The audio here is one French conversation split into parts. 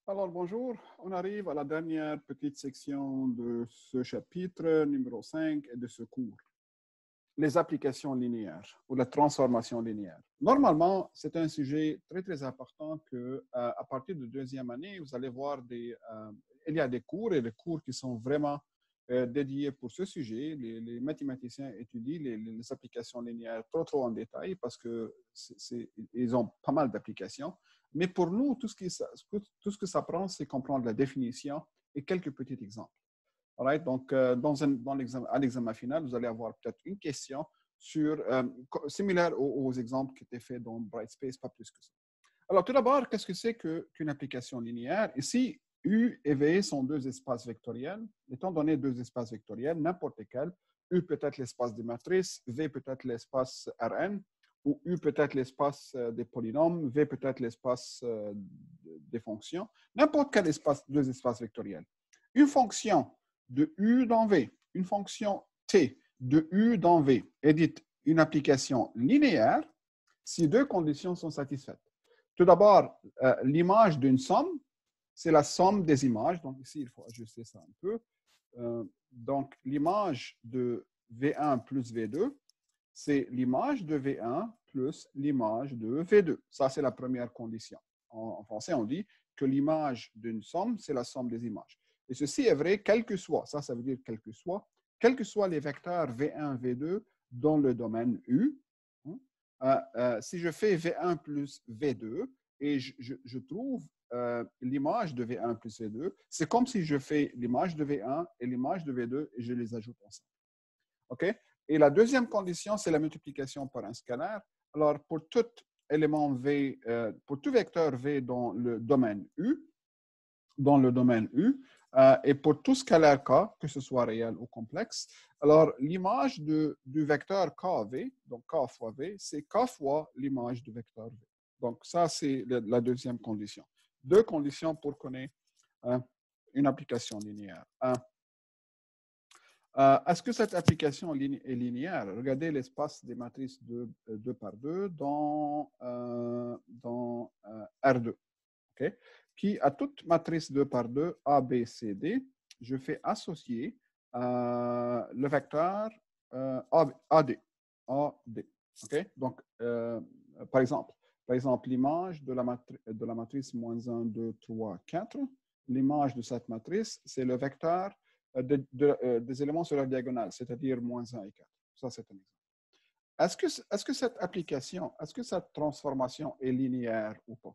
Alors bonjour, on arrive à la dernière petite section de ce chapitre numéro 5 et de ce cours. Les applications linéaires ou la transformation linéaire. Normalement, c'est un sujet très important que à partir de deuxième année, vous allez voir il y a des cours et des cours qui sont vraiment dédiés pour ce sujet. Les mathématiciens étudient les applications linéaires trop en détail parce qu'ils ont pas mal d'applications. Mais pour nous, tout ce que ça prend, c'est comprendre la définition et quelques petits exemples. Right? Donc, à l'examen final, vous allez avoir peut-être une question similaire aux exemples qui étaient faits dans Brightspace, pas plus que ça. Alors, tout d'abord, qu'est-ce que c'est qu'une application linéaire? Ici, U et V sont deux espaces vectoriels. Étant donné deux espaces vectoriels, n'importe lesquels, U peut être l'espace des matrices, V peut être l'espace Rn, ou U peut être l'espace des polynômes, V peut être l'espace des fonctions. N'importe quel deux espaces vectoriels. Une fonction de U dans V, une fonction T de U dans V est dite une application linéaire si deux conditions sont satisfaites. Tout d'abord, l'image d'une somme, c'est la somme des images. Donc ici, il faut ajuster ça un peu. Donc l'image de V1 plus V2, c'est l'image de V1 plus l'image de V2. Ça, c'est la première condition. En français, on dit que l'image d'une somme, c'est la somme des images. Et ceci est vrai quel que soit, ça veut dire quel que soient les vecteurs V1, V2 dans le domaine U. Si je fais V1 plus V2 et je trouve l'image de V1 plus V2, c'est comme si je fais l'image de V1 et l'image de V2 et je les ajoute ensemble. OK? Et la deuxième condition, c'est la multiplication par un scalaire. Alors, pour tout élément V, pour tout vecteur V dans le domaine U, et pour tout scalaire K, que ce soit réel ou complexe, alors l'image du vecteur KV, donc K fois V, c'est K fois l'image du vecteur V. Donc, ça, c'est la deuxième condition. Deux conditions pour connaître une application linéaire. Est-ce que cette application est linéaire? Regardez l'espace des matrices 2 par 2 dans R2. Okay? Qui, à toute matrice 2 par 2, A, B, C, D, je fais associer le vecteur AD. Okay? Donc, par exemple, l'image de la matrice moins 1, 2, 3, 4, l'image de cette matrice, c'est le vecteur des éléments sur la diagonale, c'est-à-dire moins 1 et 4. Ça, c'est un exemple. Est-ce que cette application, est-ce que cette transformation est linéaire ou pas?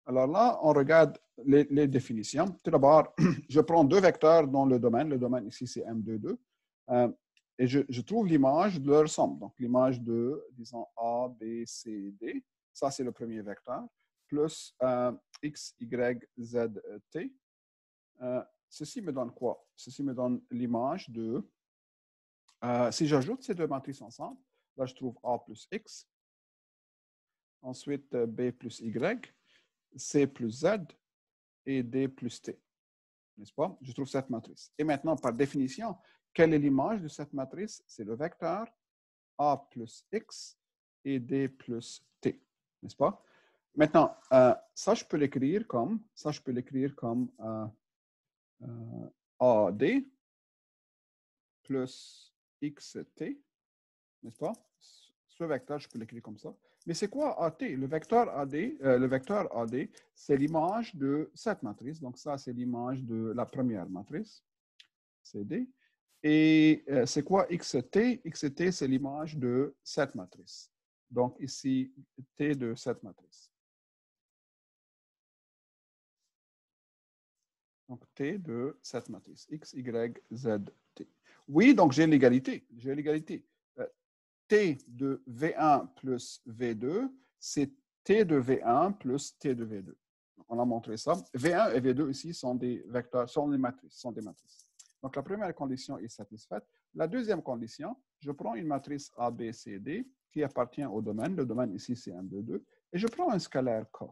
Alors là, on regarde les définitions. Tout d'abord, je prends deux vecteurs dans le domaine. Le domaine ici, c'est M22. Et je trouve l'image de leur somme. Donc, l'image de, disons, A, B, C, D. Ça, c'est le premier vecteur. Plus X, Y, Z, T. Ceci me donne quoi? Ceci me donne l'image de... si j'ajoute ces deux matrices ensemble, là, je trouve A plus X. Ensuite, B plus Y. C plus Z et D plus T. N'est-ce pas? Je trouve cette matrice. Et maintenant, par définition, quelle est l'image de cette matrice? C'est le vecteur A plus X et D plus T. N'est-ce pas? Maintenant, ça, je peux l'écrire comme AD plus XT. N'est-ce pas? Ce vecteur, je peux l'écrire comme ça. Mais c'est quoi AT? Le vecteur AD, c'est l'image de cette matrice. Donc, ça, c'est l'image de la première matrice, CD. Et c'est quoi XT? XT, c'est l'image de cette matrice. Donc, ici, T de cette matrice. Donc, T de cette matrice. X, Y, Z, T. Oui, donc j'ai l'égalité. T de V1 plus V2, c'est T de V1 plus T de V2. On a montré ça. V1 et V2 ici sont des vecteurs, sont des matrices. Donc, la première condition est satisfaite. La deuxième condition, je prends une matrice A, B, C, D qui appartient au domaine. Le domaine ici, c'est 1, 2, 2. Et je prends un scalaire K.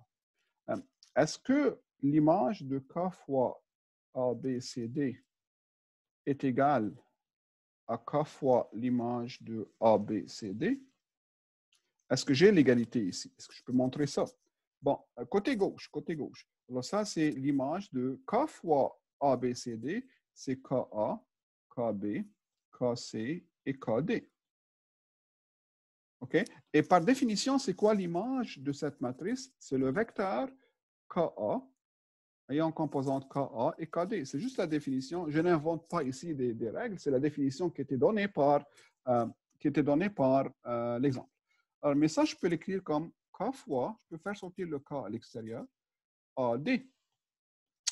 Est-ce que l'image de K fois A, B, C, D est égale à K fois l'image de A, B, C, D? Est-ce que j'ai l'égalité ici? Est-ce que je peux montrer ça? Bon, côté gauche, côté gauche. Alors ça, c'est l'image de K fois ABCD, c'est KA, KB, KC et KD. OK? Et par définition, c'est quoi l'image de cette matrice? C'est le vecteur KA ayant composante KA et KD. C'est juste la définition. Je n'invente pas ici des règles, c'est la définition qui était donnée par, l'exemple. Alors, mais ça, je peux l'écrire comme K fois, je peux faire sortir le K à l'extérieur, AD.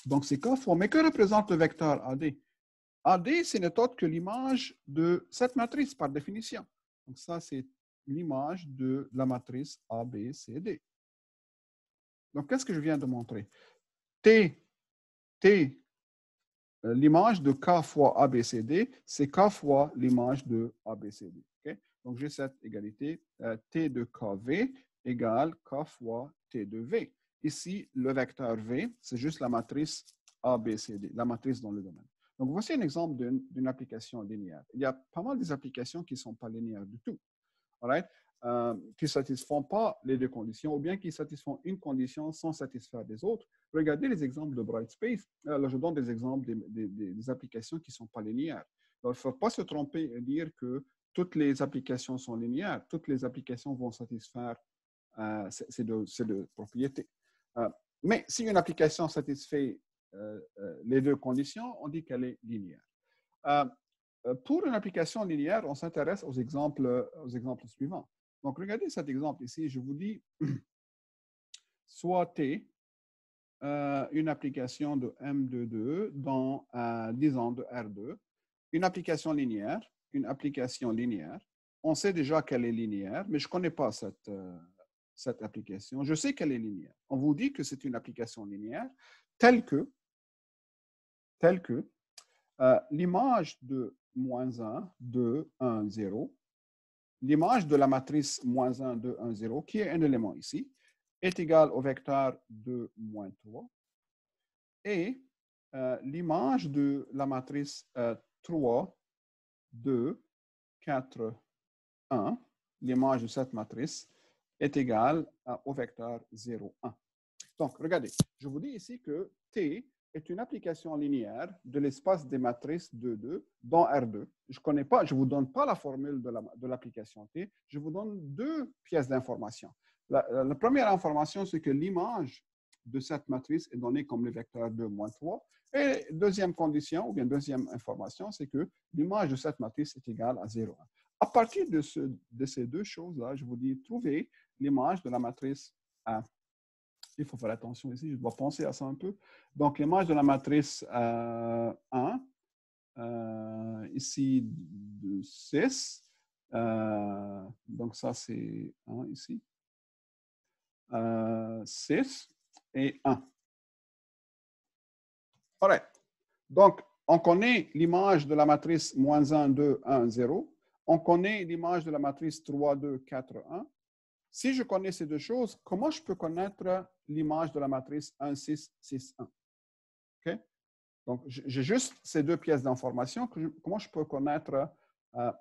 Donc, c'est K fois. Mais que représente le vecteur AD? AD, ce n'est autre que l'image de cette matrice, par définition. Donc, ça, c'est l'image de la matrice ABCD. Donc, qu'est-ce que je viens de montrer? L'image de K fois ABCD, c'est K fois l'image de ABCD. Okay? Donc, j'ai cette égalité T de KV égale K fois T de V. Ici, le vecteur V, c'est juste la matrice ABCD, la matrice dans le domaine. Donc, voici un exemple d'une application linéaire. Il y a pas mal d'applications qui ne sont pas linéaires du tout. Right? Qui ne satisfont pas les deux conditions, ou bien qui satisfont une condition sans satisfaire les autres. Regardez les exemples de Brightspace. Là, je donne des exemples des applications qui ne sont pas linéaires. Alors, il ne faut pas se tromper et dire que toutes les applications sont linéaires. Toutes les applications vont satisfaire ces deux propriétés. Mais si une application satisfait les deux conditions, on dit qu'elle est linéaire. Pour une application linéaire, on s'intéresse aux exemples suivants. Donc, regardez cet exemple ici. Je vous dis, soit T, une application de M22 dans, disons, de R2, une application linéaire. On sait déjà qu'elle est linéaire, mais je ne connais pas cette application. Je sais qu'elle est linéaire. On vous dit que c'est une application linéaire telle que l'image de -1, 2, 1, 0, l'image de la matrice -1, 2, 1, 0, qui est un élément ici, est égale au vecteur 2, moins 3, et l'image de la matrice 3, 2, 4, 1, l'image de cette matrice, est égale au vecteur 0, 1. Donc, regardez, je vous dis ici que T est une application linéaire de l'espace des matrices 2, 2 dans R2. Je ne vous donne pas la formule de l'application T, je vous donne deux pièces d'information. La première information, c'est que l'image de cette matrice est donnée comme le vecteur 2, moins 3. Et deuxième condition, ou bien deuxième information, c'est que l'image de cette matrice est égale à 0, 1. À partir de ces deux choses-là, je vous dis, trouvez l'image de la matrice A. Il faut faire attention ici, je dois penser à ça un peu. Donc, l'image de la matrice 1, ici, de 6. Donc, ça, c'est 1 ici. 6 et 1. Alright. Donc, on connaît l'image de la matrice -1, 2, 1, 0. On connaît l'image de la matrice 3, 2, 4, 1. Si je connais ces deux choses, comment je peux connaître l'image de la matrice 1, 6, 6, 1? OK? Donc, j'ai juste ces deux pièces d'information. Comment je peux connaître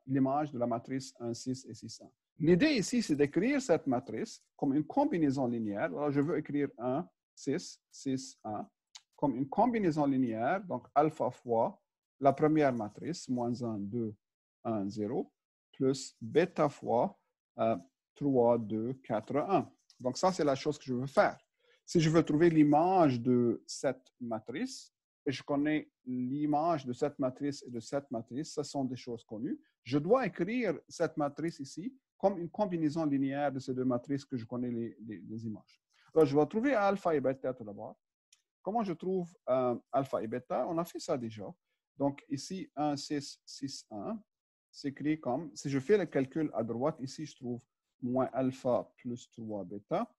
l'image de la matrice 1, 6 et 6, 1? L'idée ici, c'est d'écrire cette matrice comme une combinaison linéaire. Alors, je veux écrire 1, 6, 6, 1 comme une combinaison linéaire, donc alpha fois la première matrice, -1, 2, 1, 0, plus bêta fois 3, 2, 4, 1. Donc, ça, c'est la chose que je veux faire. Si je veux trouver l'image de cette matrice, et je connais l'image de cette matrice et de cette matrice, ce sont des choses connues, je dois écrire cette matrice ici comme une combinaison linéaire de ces deux matrices que je connais les images. Alors, je vais trouver alpha et bêta tout d'abord. Comment je trouve alpha et bêta? On a fait ça déjà. Donc, ici, 1, 6, 6, 1 s'écrit comme, si je fais le calcul à droite, ici, je trouve moins alpha plus 3 bêta.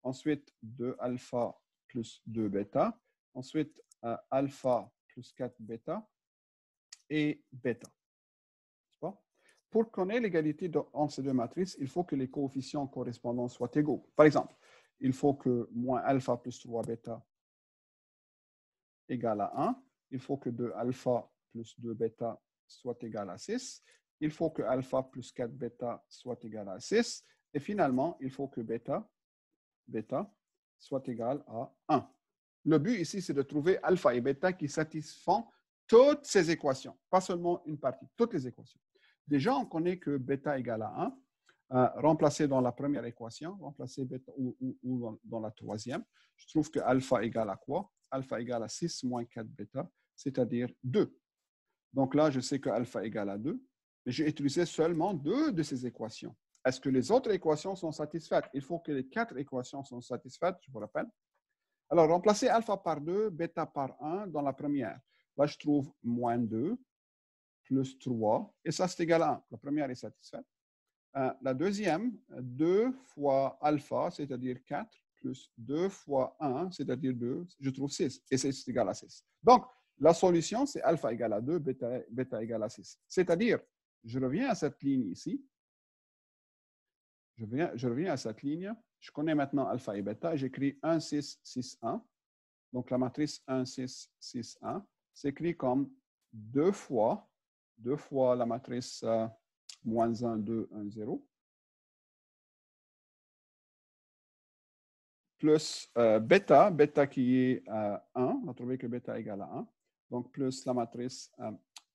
Ensuite, 2 alpha plus 2 bêta. Ensuite, alpha plus 4 bêta et bêta. Pour connaître l'égalité entre ces deux matrices, il faut que les coefficients correspondants soient égaux. Par exemple, il faut que moins alpha plus 3 bêta égale à 1. Il faut que 2 alpha plus 2 bêta soit égal à 6. Il faut que alpha plus 4 bêta soit égal à 6. Et finalement, il faut que bêta soit égal à 1. Le but ici, c'est de trouver alpha et bêta qui satisfont toutes ces équations, pas seulement une partie, toutes les équations. Déjà, on connaît que bêta égale à 1. Remplacer dans la première équation, remplacer bêta ou dans la troisième. Je trouve que alpha égale à quoi? Alpha égale à 6 moins 4 bêta, c'est-à-dire 2. Donc là, je sais que alpha égale à 2, mais j'ai utilisé seulement 2 de ces équations. Est-ce que les autres équations sont satisfaites? Il faut que les 4 équations soient satisfaites, je vous rappelle. Alors, remplacer alpha par 2, bêta par 1 dans la première. Là, je trouve moins 2 plus 3, et ça, c'est égal à 1. La première est satisfaite. La deuxième, 2 fois alpha, c'est-à-dire 4, plus 2 fois 1, c'est-à-dire 2, je trouve 6, et c'est égal à 6. Donc, la solution, c'est alpha égale à 2, bêta égale à 6. C'est-à-dire, je reviens à cette ligne ici. Je reviens à cette ligne. Je connais maintenant alpha et bêta. J'écris 1, 6, 6, 1. Donc, la matrice 1, 6, 6, 1 s'écrit comme 2 fois la matrice moins 1, 2, 1, 0. Plus bêta qui est 1. On a trouvé que bêta égale à 1. Donc, plus la matrice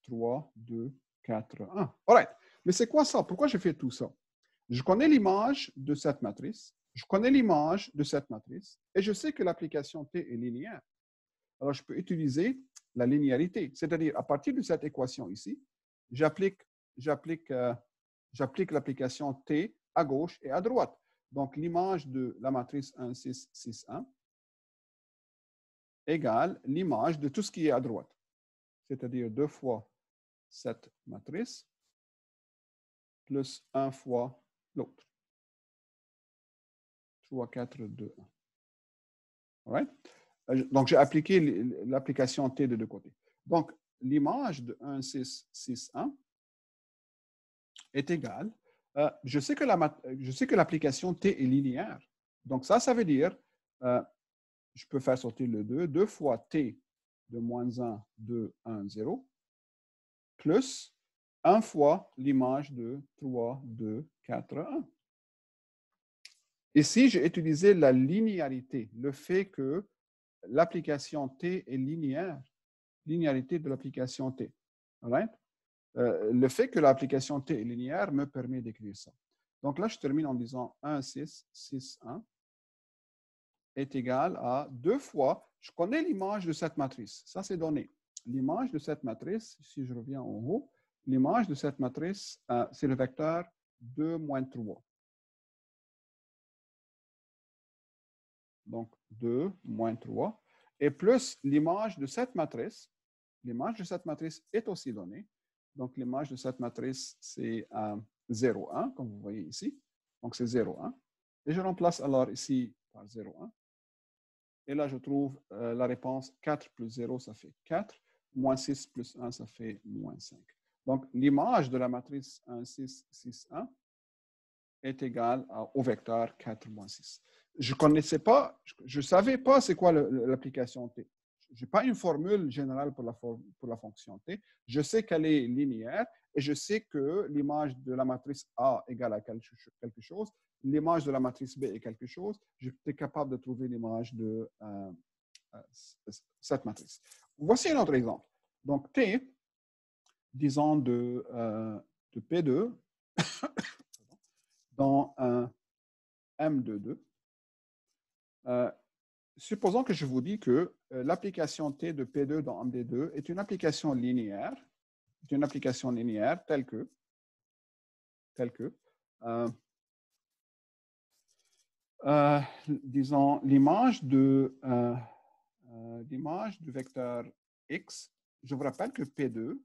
3, 2, 4, 1. All right. Mais c'est quoi ça? Pourquoi je fais tout ça? Je connais l'image de cette matrice. Je connais l'image de cette matrice. Et je sais que l'application T est linéaire. Alors, je peux utiliser la linéarité. C'est-à-dire, à partir de cette équation ici, j'applique l'application T à gauche et à droite. Donc, l'image de la matrice 1, 6, 6, 1 égale l'image de tout ce qui est à droite. C'est-à-dire 2 fois cette matrice plus 1 fois l'autre. 3, 4, 2, 1. All right? Donc, j'ai appliqué l'application T de deux côtés. Donc, l'image de 1, 6, 6, 1 est égale. Je sais que l'application T est linéaire. Donc, ça veut dire, je peux faire sortir le 2, 2 fois T de moins 1, 2, 1, 0, plus 1 fois l'image de 3, 2, 4, 1. Ici, j'ai utilisé la linéarité, le fait que l'application T est linéaire, linéarité de l'application T. Right? Le fait que l'application T est linéaire me permet d'écrire ça. Donc là, je termine en disant 1, 6, 6, 1 est égal à 2 fois, je connais l'image de cette matrice, ça c'est donné. L'image de cette matrice, si je reviens en haut, l'image de cette matrice, c'est le vecteur 2 moins 3. Donc 2 moins 3. Et plus l'image de cette matrice est aussi donnée. Donc l'image de cette matrice, c'est 0, 1, comme vous voyez ici. Donc c'est 0, 1. Et je remplace alors ici par 0, 1. Et là, je trouve la réponse 4 plus 0, ça fait 4. Moins 6 plus 1, ça fait moins 5. Donc, l'image de la matrice 1, 6, 6, 1 est égale au vecteur 4 moins 6. Je ne savais pas c'est quoi l'application T. Je n'ai pas une formule générale pour la fonction T. Je sais qu'elle est linéaire et je sais que l'image de la matrice A égale à quelque chose. L'image de la matrice B est quelque chose. J'étais capable de trouver l'image de cette matrice. Voici un autre exemple. Donc, T, disons de P2 dans un M22. Supposons que je vous dis que l'application T de P2 dans MD2 est une application linéaire. C'est une application linéaire telle que disons, l'image du vecteur X. Je vous rappelle que P2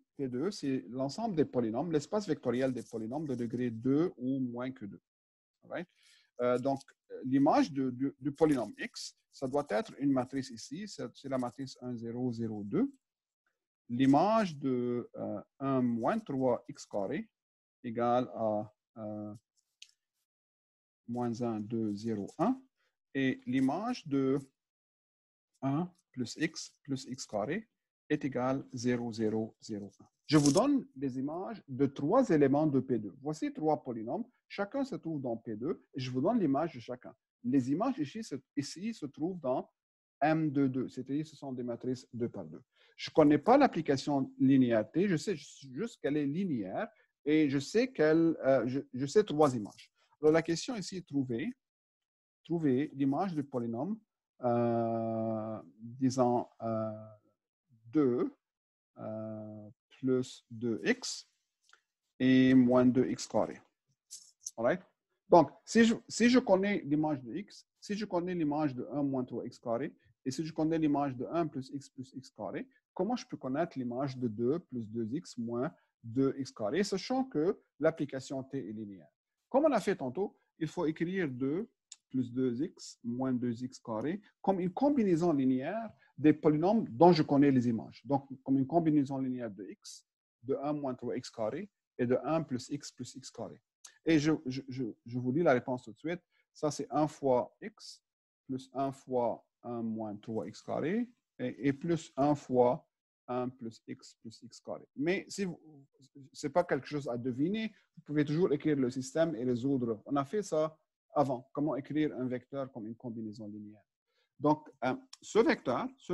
c'est l'ensemble des polynômes, l'espace vectoriel des polynômes de degré 2 ou moins que 2. Right? Donc, l'image du polynôme X, ça doit être une matrice ici, c'est la matrice 1, 0, 0, 2. L'image de 1 moins 3x carré égale à moins 1, 2, 0, 1. Et l'image de 1 plus x carré est égal 0, 0, 0, 1. Je vous donne des images de 3 éléments de P2. Voici 3 polynômes. Chacun se trouve dans P2 et je vous donne l'image de chacun. Les images ici se trouvent dans M de 2, c'est-à-dire ce sont des matrices 2 par 2. Je ne connais pas l'application linéarité, je sais juste qu'elle est linéaire et je sais je sais 3 images. Alors la question ici est trouver l'image du polynôme, disons 2 plus 2x et moins 2x carré. Alright? Donc, si je connais l'image de x, si je connais l'image de 1 moins 3x carré, et si je connais l'image de 1 plus x carré, comment je peux connaître l'image de 2 plus 2x moins 2x carré, sachant que l'application t est linéaire? Comme on a fait tantôt, il faut écrire 2 plus 2x moins 2x carré comme une combinaison linéaire des polynômes dont je connais les images. Donc, comme une combinaison linéaire de x, de 1 moins 3x carré et de 1 plus x carré. Et je vous lis la réponse tout de suite. Ça, c'est 1 fois x plus 1 fois 1 moins 3x carré et plus 1 fois 1 plus x carré. Mais si ce n'est pas quelque chose à deviner, vous pouvez toujours écrire le système et résoudre. On a fait ça avant. Comment écrire un vecteur comme une combinaison linéaire. Donc, ce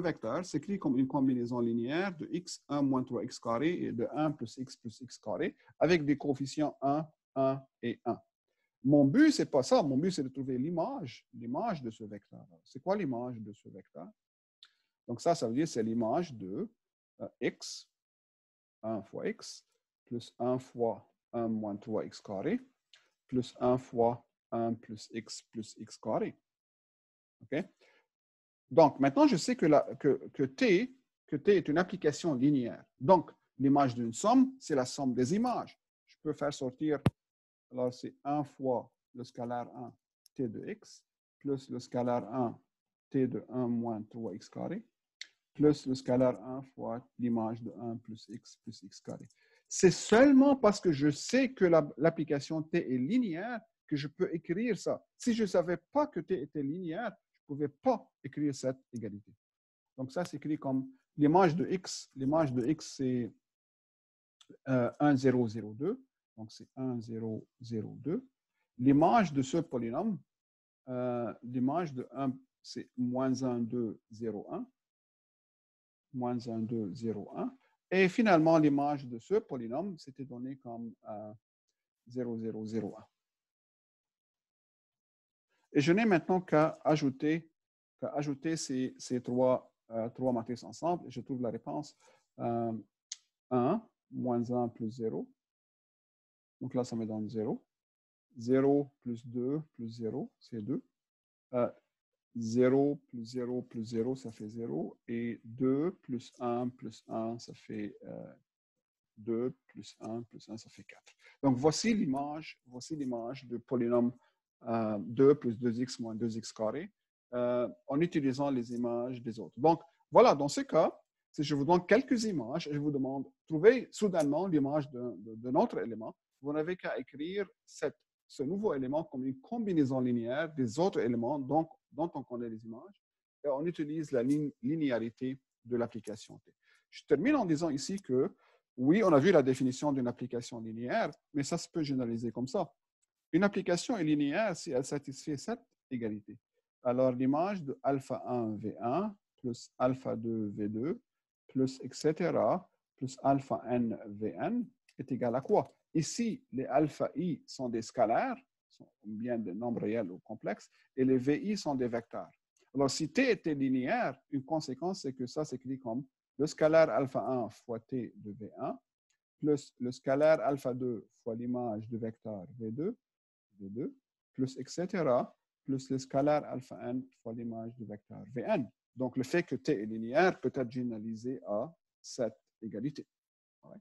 vecteur s'écrit comme une combinaison linéaire de x, 1 moins 3x carré et de 1 plus x carré avec des coefficients 1, 1 et 1. Mon but, ce n'est pas ça. Mon but, c'est de trouver l'image de ce vecteur. C'est quoi l'image de ce vecteur? Donc, ça veut dire c'est l'image de x, 1 fois x, plus 1 fois 1 moins 3x carré, plus 1 fois 1 plus x carré. OK? Donc, maintenant, je sais que T est une application linéaire. Donc, l'image d'une somme, c'est la somme des images. Je peux faire sortir, alors c'est 1 fois le scalaire 1, T de x, plus le scalaire 1, T de 1 moins 3x carré, plus le scalaire 1 fois l'image de 1 plus x carré. C'est seulement parce que je sais que l'application T est linéaire que je peux écrire ça. Si je ne savais pas que T était linéaire, je ne pouvais pas écrire cette égalité. Donc, ça s'écrit comme l'image de x. L'image de x, c'est 1, 0, 0, 2. Donc, c'est 1, 0, 0, 2. L'image de ce polynôme, l'image de 1, c'est moins 1, 2, 0, 1. Moins 1, 2, 0, 1. Et finalement, l'image de ce polynôme, c'était donné comme 0, 0, 0, 1. Et je n'ai maintenant qu'à ajouter ces trois matrices ensemble. Et je trouve la réponse 1, moins 1 plus 0. Donc là, ça me donne 0. 0 plus 2 plus 0, c'est 2. 0 plus 0 plus 0, ça fait 0. Et 2 plus 1, ça fait 2 plus 1, ça fait 4. Donc, voici l'image du polynôme 2 plus 2x moins 2x carré en utilisant les images des autres. Donc, voilà, dans ce cas, si je vous donne quelques images, je vous demande, trouvez soudainement l'image d'un autre élément, vous n'avez qu'à écrire ce nouveau élément comme une combinaison linéaire des autres éléments dont on connaît les images, et on utilise la linéarité de l'application T. Je termine en disant ici que, oui, on a vu la définition d'une application linéaire, mais ça se peut généraliser comme ça. Une application est linéaire si elle satisfait cette égalité. Alors, l'image de alpha 1 V1 plus alpha 2 V2 plus etc. plus alpha n Vn est égal à quoi? Ici, les alpha i sont des scalaires, sont bien des nombres réels ou complexes, et les vi sont des vecteurs. Alors, si t était linéaire, une conséquence, c'est que ça s'écrit comme le scalaire alpha 1 fois t de V1 plus le scalaire alpha 2 fois l'image du vecteur V2, plus etc., plus le scalaire alpha n fois l'image du vecteur Vn. Donc, le fait que t est linéaire peut être généralisé à cette égalité. Ouais.